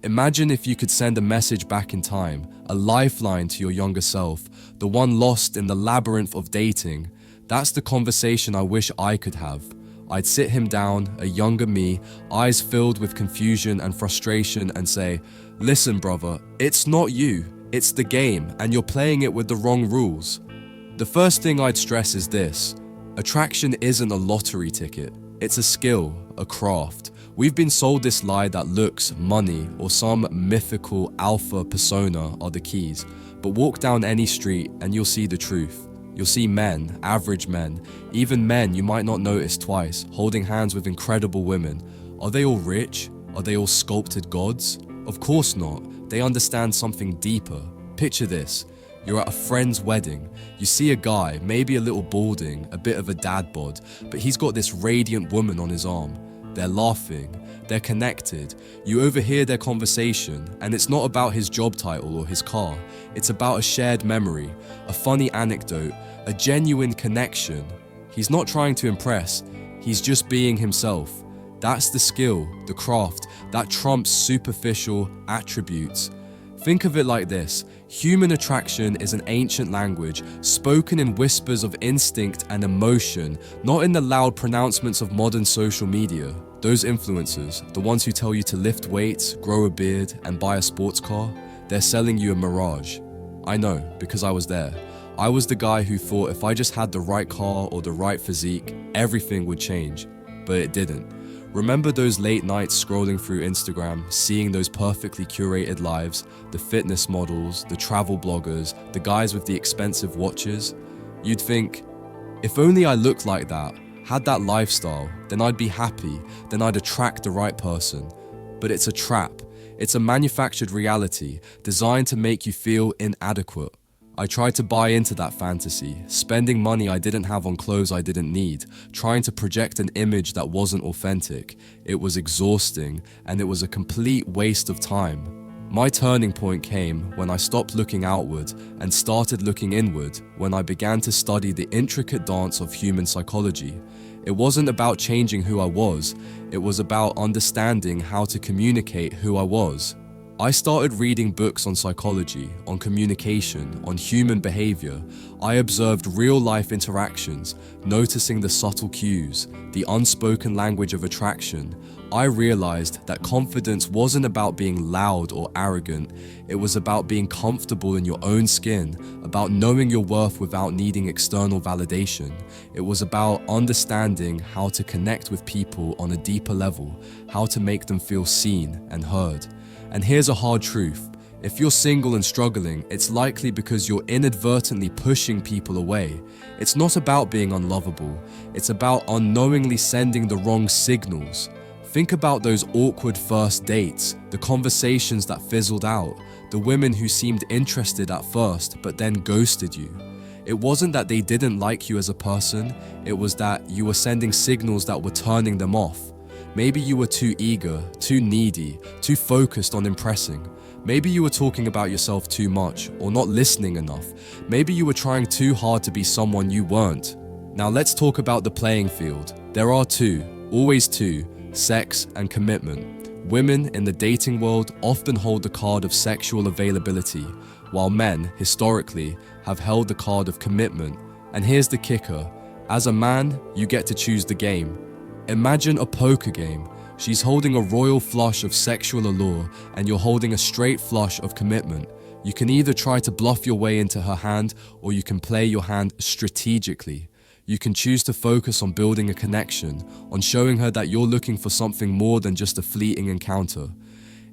Imagine if you could send a message back in time, a lifeline to your younger self, the one lost in the labyrinth of dating. That's the conversation I wish I could have. I'd sit him down, a younger me, eyes filled with confusion and frustration, and say, "Listen, brother, it's not you, it's the game, and you're playing it with the wrong rules." The first thing I'd stress is this: attraction isn't a lottery ticket, it's a skill, a craft. We've been sold this lie that looks, money, or some mythical alpha persona are the keys. But walk down any street and you'll see the truth. You'll see men, average men, even men you might not notice twice, holding hands with incredible women. Are they all rich? Are they all sculpted gods? Of course not. They understand something deeper. Picture this. You're at a friend's wedding. You see a guy, maybe a little balding, a bit of a dad bod, but he's got this radiant woman on his arm. They're laughing, they're connected. You overhear their conversation, and it's not about his job title or his car. It's about a shared memory, a funny anecdote, a genuine connection. He's not trying to impress, he's just being himself. That's the skill, the craft, that trumps superficial attributes. Think of it like this: human attraction is an ancient language, spoken in whispers of instinct and emotion, not in the loud pronouncements of modern social media. Those influencers, the ones who tell you to lift weights, grow a beard, and buy a sports car, they're selling you a mirage. I know, because I was there. I was the guy who thought if I just had the right car or the right physique, everything would change. But it didn't. Remember those late nights scrolling through Instagram, seeing those perfectly curated lives, the fitness models, the travel bloggers, the guys with the expensive watches? You'd think, if only I looked like that, had that lifestyle, then I'd be happy, then I'd attract the right person. But it's a trap. It's a manufactured reality designed to make you feel inadequate. I tried to buy into that fantasy, spending money I didn't have on clothes I didn't need, trying to project an image that wasn't authentic. It was exhausting, and it was a complete waste of time. My turning point came when I stopped looking outward and started looking inward, when I began to study the intricate dance of human psychology. It wasn't about changing who I was, it was about understanding how to communicate who I was. I started reading books on psychology, on communication, on human behavior. I observed real-life interactions, noticing the subtle cues, the unspoken language of attraction. I realized that confidence wasn't about being loud or arrogant. It was about being comfortable in your own skin, about knowing your worth without needing external validation. It was about understanding how to connect with people on a deeper level, how to make them feel seen and heard. And here's a hard truth: if you're single and struggling, it's likely because you're inadvertently pushing people away. It's not about being unlovable, it's about unknowingly sending the wrong signals. Think about those awkward first dates, the conversations that fizzled out, the women who seemed interested at first but then ghosted you. It wasn't that they didn't like you as a person, it was that you were sending signals that were turning them off. Maybe you were too eager, too needy, too focused on impressing. Maybe you were talking about yourself too much or not listening enough. Maybe you were trying too hard to be someone you weren't. Now let's talk about the playing field. There are two, always two: sex and commitment. Women in the dating world often hold the card of sexual availability, while men, historically, have held the card of commitment. And here's the kicker: as a man, you get to choose the game. Imagine a poker game. She's holding a royal flush of sexual allure, and you're holding a straight flush of commitment. You can either try to bluff your way into her hand, or you can play your hand strategically. You can choose to focus on building a connection, on showing her that you're looking for something more than just a fleeting encounter.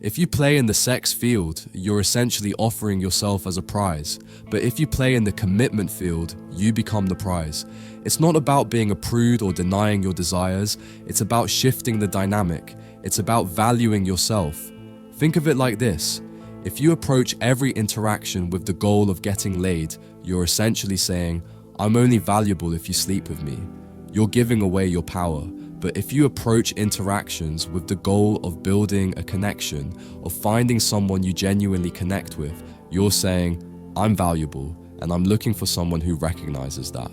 If you play in the sex field, you're essentially offering yourself as a prize. But if you play in the commitment field, you become the prize. It's not about being a prude or denying your desires. It's about shifting the dynamic. It's about valuing yourself. Think of it like this: if you approach every interaction with the goal of getting laid, you're essentially saying, "I'm only valuable if you sleep with me." You're giving away your power. But if you approach interactions with the goal of building a connection, of finding someone you genuinely connect with, you're saying, "I'm valuable, and I'm looking for someone who recognizes that."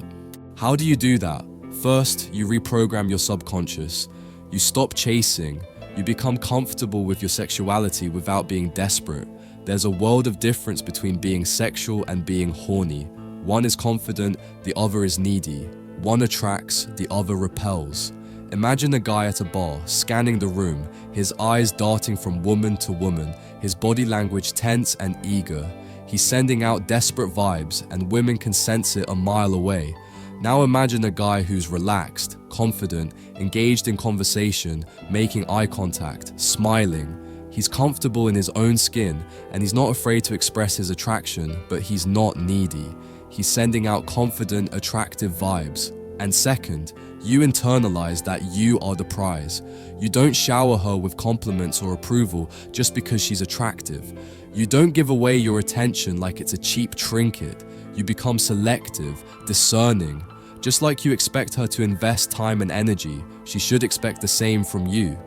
How do you do that? First, you reprogram your subconscious. You stop chasing, You become comfortable with your sexuality without being desperate. There's a world of difference between being sexual and being horny. One is confident, the other is needy. One attracts, the other repels. Imagine a guy at a bar, scanning the room, his eyes darting from woman to woman, his body language tense and eager. He's sending out desperate vibes, and women can sense it a mile away. Now imagine a guy who's relaxed, confident, engaged in conversation, making eye contact, smiling. He's comfortable in his own skin, and he's not afraid to express his attraction, but he's not needy. He's sending out confident, attractive vibes. And second, you internalize that you are the prize. You don't shower her with compliments or approval just because she's attractive. You don't give away your attention like it's a cheap trinket. You become selective, discerning. Just like you expect her to invest time and energy, she should expect the same from you.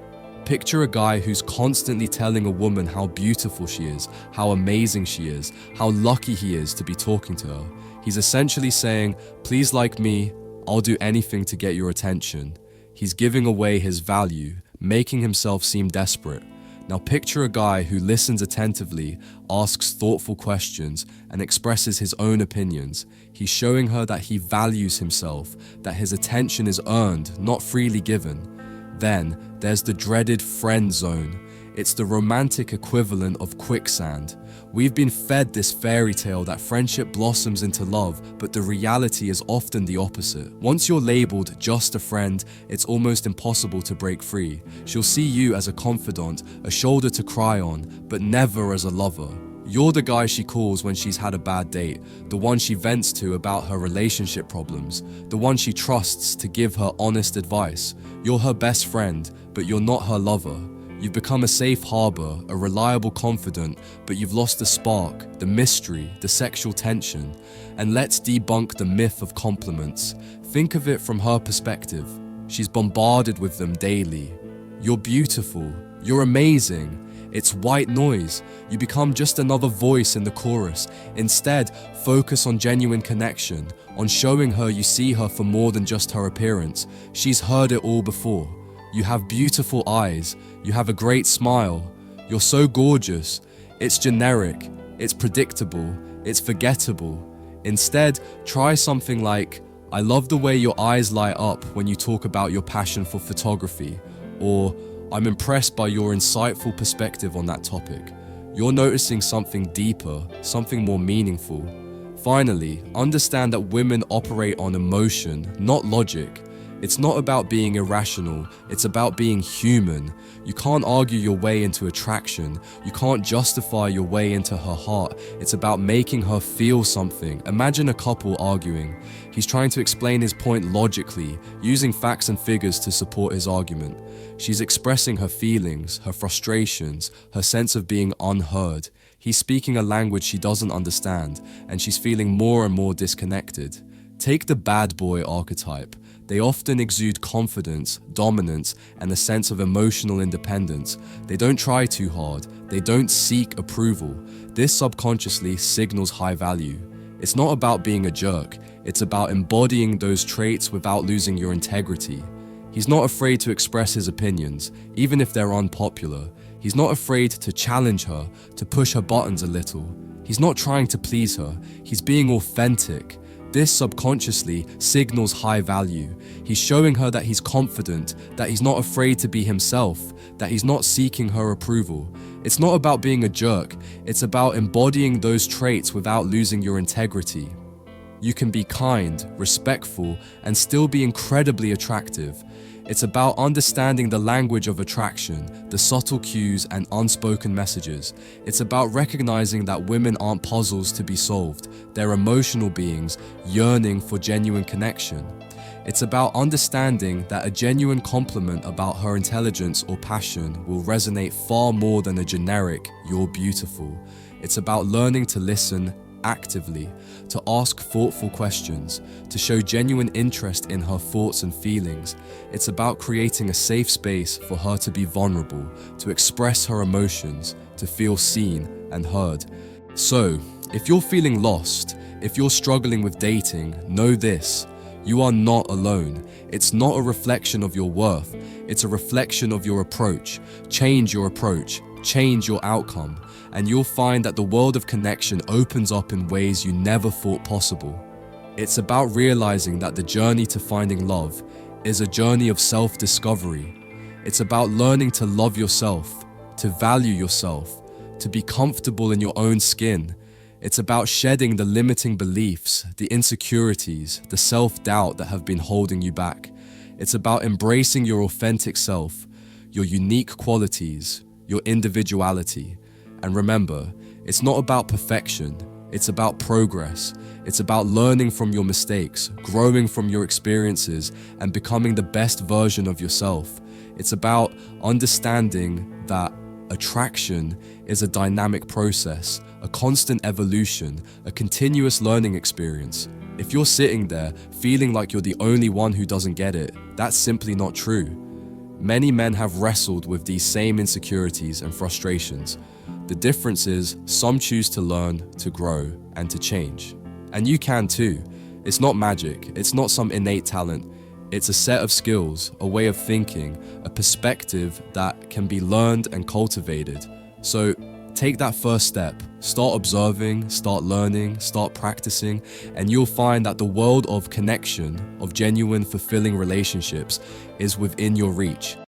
Picture a guy who's constantly telling a woman how beautiful she is, how amazing she is, how lucky he is to be talking to her. He's essentially saying, please like me, I'll do anything to get your attention. He's giving away his value, making himself seem desperate. Now picture a guy who listens attentively, asks thoughtful questions, and expresses his own opinions. He's showing her that he values himself, that his attention is earned, not freely given. Then there's the dreaded friend zone. It's the romantic equivalent of quicksand. We've been fed this fairy tale that friendship blossoms into love, but the reality is often the opposite. Once you're labeled just a friend, it's almost impossible to break free. She'll see you as a confidant, a shoulder to cry on, but never as a lover. You're the guy she calls when she's had a bad date, the one she vents to about her relationship problems, the one she trusts to give her honest advice. You're her best friend, but you're not her lover. You've become a safe harbor, a reliable confidant, but you've lost the spark, the mystery, the sexual tension. And let's debunk the myth of compliments. Think of it from her perspective. She's bombarded with them daily. You're beautiful. You're amazing. It's white noise. You become just another voice in the chorus. Instead, focus on genuine connection, on showing her you see her for more than just her appearance. She's heard it all before. You have beautiful eyes. You have a great smile. You're so gorgeous. It's generic. It's predictable. It's forgettable. Instead, try something like, I love the way your eyes light up when you talk about your passion for photography, or I'm impressed by your insightful perspective on that topic. You're noticing something deeper, something more meaningful. Finally, understand that women operate on emotion, not logic. It's not about being irrational, it's about being human. You can't argue your way into attraction. You can't justify your way into her heart. It's about making her feel something. Imagine a couple arguing. He's trying to explain his point logically, using facts and figures to support his argument. She's expressing her feelings, her frustrations, her sense of being unheard. He's speaking a language she doesn't understand, and she's feeling more and more disconnected. Take the bad boy archetype. They often exude confidence, dominance, and a sense of emotional independence. They don't try too hard. They don't seek approval. This subconsciously signals high value. It's not about being a jerk. It's about embodying those traits without losing your integrity. He's not afraid to express his opinions, even if they're unpopular. He's not afraid to challenge her, to push her buttons a little. He's not trying to please her. He's being authentic. This subconsciously signals high value. He's showing her that he's confident, that he's not afraid to be himself, that he's not seeking her approval. It's not about being a jerk. It's about embodying those traits without losing your integrity. You can be kind, respectful, and still be incredibly attractive. It's about understanding the language of attraction, the subtle cues and unspoken messages. It's about recognizing that women aren't puzzles to be solved. They're emotional beings yearning for genuine connection. It's about understanding that a genuine compliment about her intelligence or passion will resonate far more than a generic, "you're beautiful." It's about learning to listen actively, to ask thoughtful questions, to show genuine interest in her thoughts and feelings. It's about creating a safe space for her to be vulnerable, to express her emotions, to feel seen and heard. So, if you're feeling lost, if you're struggling with dating, know this: You are not alone. It's not a reflection of your worth. It's a reflection of your approach. Change your approach. Change your outcome. And you'll find that the world of connection opens up in ways you never thought possible. It's about realizing that the journey to finding love is a journey of self-discovery. It's about learning to love yourself, to value yourself, to be comfortable in your own skin. It's about shedding the limiting beliefs, the insecurities, the self-doubt that have been holding you back. It's about embracing your authentic self, your unique qualities, your individuality. And remember, it's not about perfection, it's about progress. It's about learning from your mistakes, growing from your experiences, and becoming the best version of yourself. It's about understanding that attraction is a dynamic process, a constant evolution, a continuous learning experience. If you're sitting there feeling like you're the only one who doesn't get it, that's simply not true. Many men have wrestled with these same insecurities and frustrations. The difference is some choose to learn, to grow, and to change. And you can too. It's not magic, it's not some innate talent. It's a set of skills, a way of thinking, a perspective that can be learned and cultivated. So take that first step, start observing, start learning, start practicing, and you'll find that the world of connection, of genuine, fulfilling relationships is within your reach.